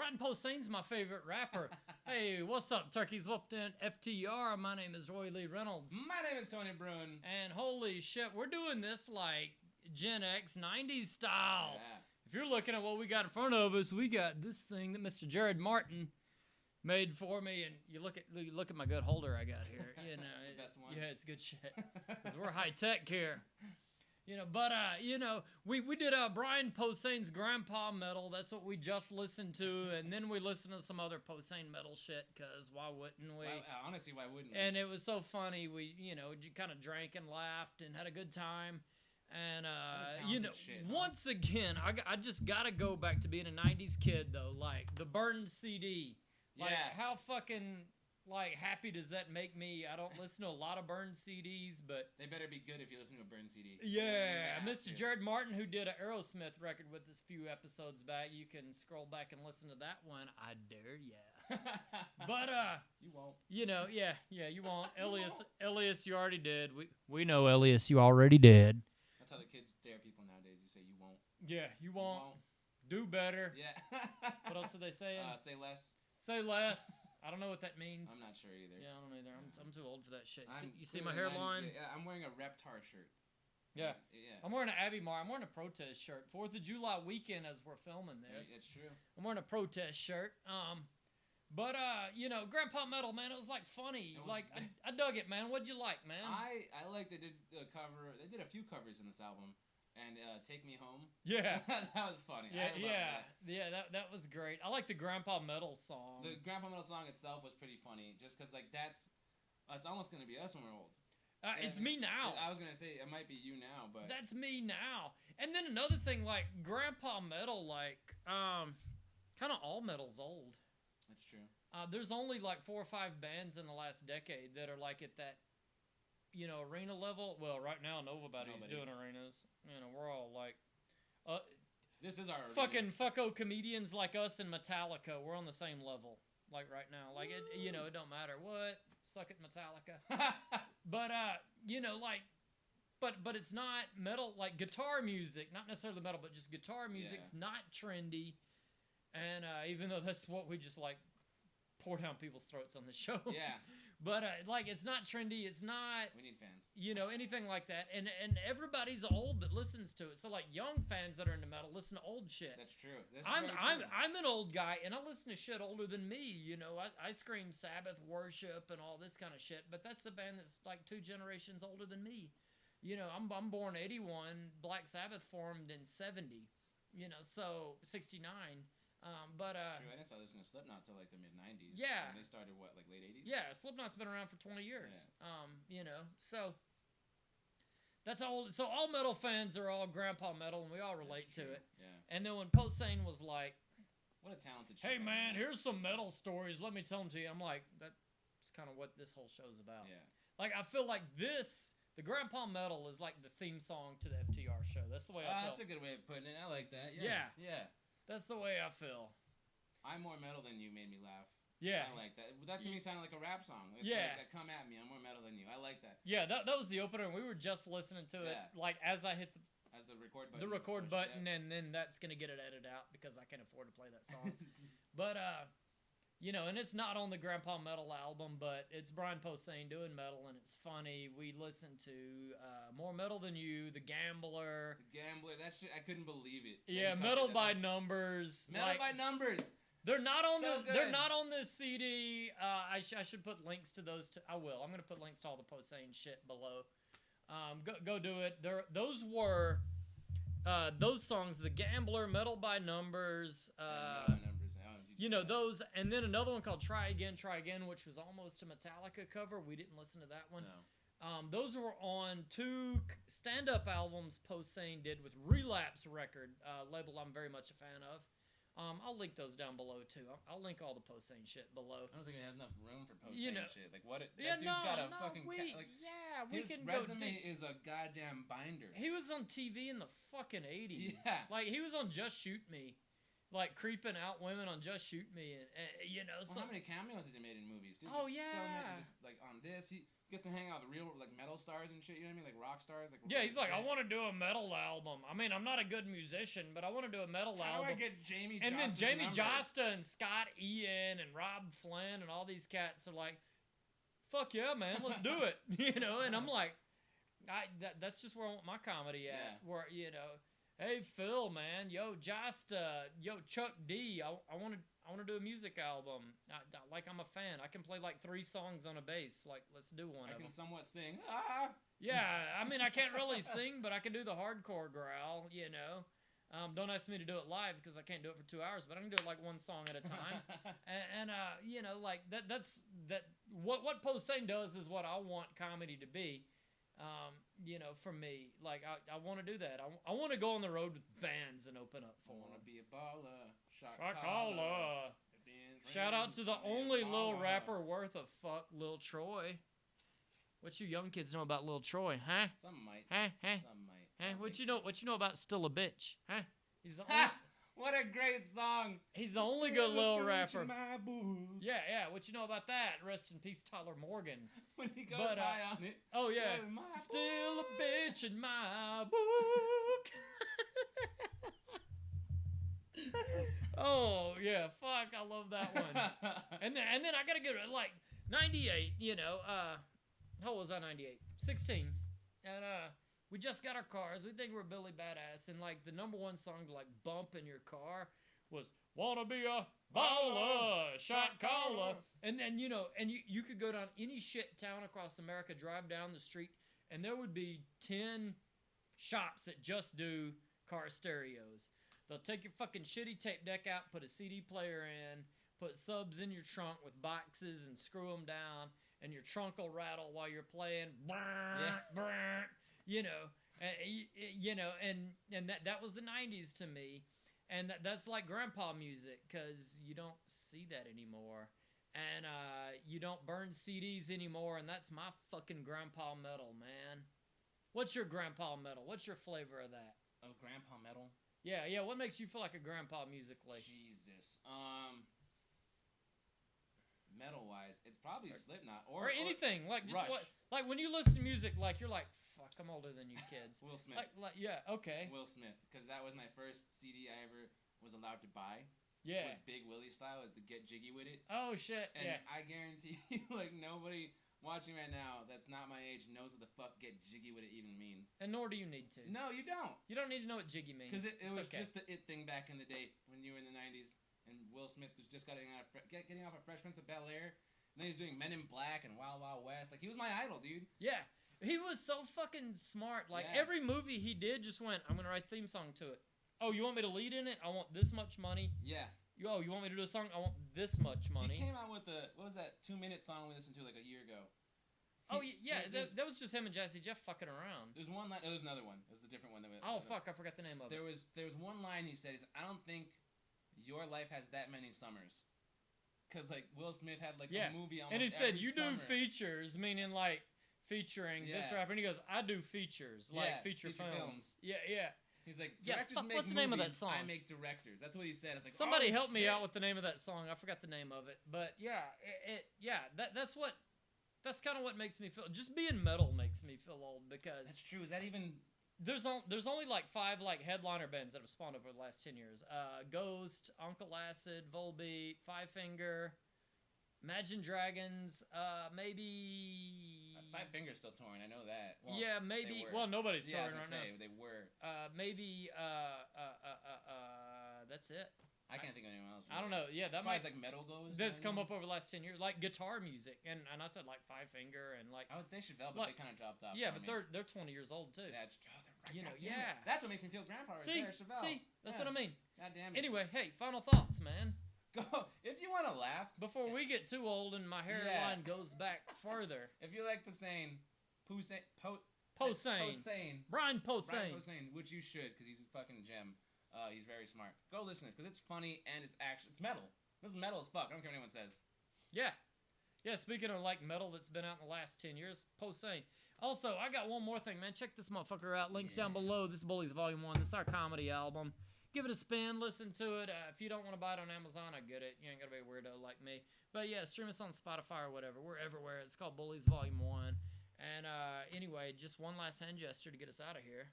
Brian Posehn's my favorite rapper. Hey, what's up, turkeys? Whooped in FTR. My name is Roy Lee Reynolds. My name is Tony Bruin. And holy shit, we're doing this like Gen X 90s style. Yeah. If you're looking at what we got in front of us, we got this thing that Mr. Jared Martin made for me, and you look at my good holder I got here. You know, It's the best one. Yeah, it's good shit. Because we're high tech here. You know, but you know, we did Brian Posehn's Grandpa Metal. That's what we just listened to, and then we listened to some other Posehn metal shit. Cause why wouldn't we? Honestly, why wouldn't we? And it was so funny. We kind of drank and laughed and had a good time. And once again, I just gotta go back to being a '90s kid though. Like the burned CD. Like how fucking happy does that make me? I don't listen to a lot of burned CDs, but they better be good if you listen to a burned CD. Yeah, Mr. Jared Martin, who did an Aerosmith record with us a few episodes back, you can scroll back and listen to that one. I dare ya. But you won't. You know, yeah, you won't. Elias, you already did. We know Elias, you already did. That's how the kids dare people nowadays. You say you won't. Yeah, you won't. Do better. Yeah. What else are they saying? Say less. Say less. I don't know what that means. I'm not sure either. Yeah, I don't either. I'm too old for that shit. You see clearly my hairline? Yeah, I'm wearing a Reptar shirt. Yeah. Yeah. I'm wearing an Abbey Mar. I'm wearing a protest shirt. 4th of July weekend as we're filming this. It's true. I'm wearing a protest shirt. But you know, Grandpa Metal, man, it was like funny. I dug it, man. What'd you like, man? I like they did the cover. They did a few covers in this album. And Take Me Home. Yeah. That was funny. That was great. I like the Grandpa Metal song. The Grandpa Metal song itself was pretty funny, just because that's almost gonna be us when we're old. It's me now. I was gonna say it might be you now, but that's me now. And then another thing, like Grandpa Metal, kind of all metal's old. That's true. There's only like 4 or 5 bands in the last decade that are like at that, arena level. Well, right now nobody's doing arenas. We're all like, this is our fucking fucko comedians like us and Metallica. We're on the same level, like right now. Like it don't matter what. Suck it, Metallica. But but it's not metal. Like guitar music, not necessarily metal, but just guitar music's not trendy. And even though that's what we just like pour down people's throats on the show. Yeah. But it's not trendy. It's not. We need fans. Anything like that. And everybody's old that listens to it. So like young fans that are into metal listen to old shit. That's true. I'm an old guy and I listen to shit older than me. I scream Sabbath worship and all this kind of shit. But that's a band that's like 2 generations older than me. I'm born 81. Black Sabbath formed in 70. So 69. But it's true. I didn't start listening to Slipknot till like the mid '90s. Yeah. And they started what, like late '80s? Yeah, Slipknot's been around for 20 years. Yeah. So that's all. So all metal fans are all Grandpa Metal, and we all relate to it. Yeah. And then when Posehn was like, "What a talented hey man, here's some metal stories. Let me tell them to you." I'm like, that's kind of what this whole show's about. Yeah. Like I feel like the Grandpa Metal is like the theme song to the FTR show. That's the way I feel. That's a good way of putting it. I like that. Yeah. Yeah. That's the way I feel. I'm more metal than you made me laugh. Yeah. I like that. That to me sounded like a rap song. It's like, come at me. I'm more metal than you. I like that. Yeah, that was the opener. We were just listening to it like as I hit the record button. The record button, and then that's going to get it edited out because I can't afford to play that song. But, and it's not on the Grandpa Metal album, but it's Brian Posehn doing metal, and it's funny. We listened to More Metal Than You, The Gambler. That shit, I couldn't believe it. Yeah, Metal by Numbers. Metal by Numbers. They're not on this. They're not on this CD. I should put links to those. I will. I'm going to put links to all the Posehn shit below. Go do it. Those were those songs. The Gambler, Metal by Numbers. Those, and then another one called Try Again, which was almost a Metallica cover. We didn't listen to that one. No. Those were on 2 stand-up albums Posehn did with Relapse record label I'm very much a fan of. I'll link those down below too. I'll link all the Posehn shit below. I don't think I have enough room for Posehn shit. Like what? That dude's got a fucking. His resume is a goddamn binder. He was on TV in the fucking 80s. Yeah. Like he was on Just Shoot Me. Like creeping out women on Just Shoot Me, and how many cameos has he made in movies? Dude, Oh so yeah. many, just, like on this, gets to hang out with real like metal stars and shit. You know what I mean? Like rock stars. Like yeah, he's like, I want to do a metal album. I mean, I'm not a good musician, but I want to do a metal album. How do I get Jamie? And Josta's then Jamie number? Josta and Scott Ian and Rob Flynn and all these cats are like, fuck yeah, man, let's do it. You know, and I'm like, that's just where I want my comedy at. Yeah. Where, you know, hey Phil, man, yo Josta, yo Chuck D, I want to do a music album. Like I'm a fan. I can play like 3 songs on a bass. Like let's do one. I can them. somewhat sing. Ah. Yeah, I mean I can't really sing, but I can do the hardcore growl. You know, don't ask me to do it live because I can't do it for 2 hours. But I can do it like 1 song at a time. and you know, like that's what Posehn does is what I want comedy to be. You know, for me, like I want to do that. I want to go on the road with bands and open up for them. I want to be a baller. Shot caller. Shout out to the only Lil rapper worth a fuck, Lil Troy. What you young kids know about Lil Troy, huh? Some might. Huh? Some might. Huh? What you know about Still a Bitch, huh? He's the only. What a great song. He's the only good Lil rapper. Yeah. What you know about that? Rest in peace, Tyler Morgan. When he goes high on it. Oh yeah. Still a bitch in my book. Oh yeah, fuck, I love that one. and then I gotta go to like 98. You know, how old was I? 98, 16, and we just got our cars. We think we're Billy Badass, and like the #1 song to like bump in your car was "Wanna Be a Baller, Shot Caller." And then you know, and you could go down any shit town across America, drive down the street, and there would be 10 shops that just do car stereos. They'll take your fucking shitty tape deck out, put a CD player in, put subs in your trunk with boxes and screw them down, and your trunk will rattle while you're playing. You know, and that was the 90s to me. And that's like grandpa music, because you don't see that anymore. And you don't burn CDs anymore, and that's my fucking grandpa metal, man. What's your grandpa metal? What's your flavor of that? Oh, grandpa metal? Yeah, what makes you feel like a grandpa musically? Jesus. Metal-wise, it's probably Slipknot. Or anything. Like, just Rush. like when you listen to music, like, you're like, fuck, I'm older than you kids. Will Smith. Like, yeah, okay. Will Smith. Because that was my first CD I ever was allowed to buy. Yeah. It was Big Willie style, to Get Jiggy With It. Oh, shit, and yeah. I guarantee you, like, nobody watching right now that's not my age knows what the fuck Get Jiggy With It even means. And nor do you need to. No, you don't. You don't need to know what jiggy means. Because it was just the it thing back in the day when you were in the 90s, and Will Smith was just getting off of Fresh Prince of Bel-Air, and then he was doing Men in Black and Wild Wild West. Like, he was my idol, dude. Yeah. He was so fucking smart. Like, every movie he did just went, I'm going to write a theme song to it. Oh, you want me to lead in it? I want this much money. Yeah. Oh, you want me to do a song? I want this much money. He came out with what was that 2-minute song we listened to like a year ago? That was just him and Jazzy Jeff fucking around. There's one line. Oh, there's another one. It was the different one. Fuck, I forgot the name of it. There was one line he said. I don't think your life has that many summers. Because like Will Smith had like a movie almost. And he said you summer. do features, meaning like featuring this rapper. And he goes, I do features, like feature films. Yeah. He's like, directors make what's movies, the name of that song? I make directors. That's what he said. It's like, somebody help me out with the name of that song. I forgot the name of it, but that's kind of what makes me feel. Just being metal makes me feel old because that's true. Is that even? There's only like 5 like headliner bands that have spawned over the last 10 years. Ghost, Uncle Acid, Volbeat, Five Finger, Imagine Dragons, maybe. Five Finger's still touring. I know that. Well, yeah, maybe. Well, nobody's touring right now. They were. Maybe. That's it. I can't think of anyone else. I don't know. Yeah, that might like metal goes. That's come up over the last 10 years, like guitar music, and I said like Five Finger and like. I would say Chevelle, but they kind of dropped off. Yeah, but they're 20 years old too. That's you know, That's what makes me feel grandpa right there, Chevelle. See, that's what I mean. God damn it. Anyway, hey, final thoughts, man. Go if you want to laugh before we get too old and my hairline goes back further. If you like Posehn, Brian Posehn, which you should because he's a fucking gem. He's very smart. Go listen to this because it's funny and it's metal. This is metal as fuck. I don't care what anyone says. Yeah. Speaking of like metal that's been out in the last 10 years, Posehn. Also, I got one more thing, man. Check this motherfucker out. Links down below. This is Bullies Volume 1. This is our comedy album. give it a spin, listen to it. If you don't want to buy it on Amazon, I get it. You ain't got to be a weirdo like me. But yeah, stream us on Spotify or whatever. We're everywhere. It's called Bullies Volume 1. And anyway, just one last hand gesture to get us out of here.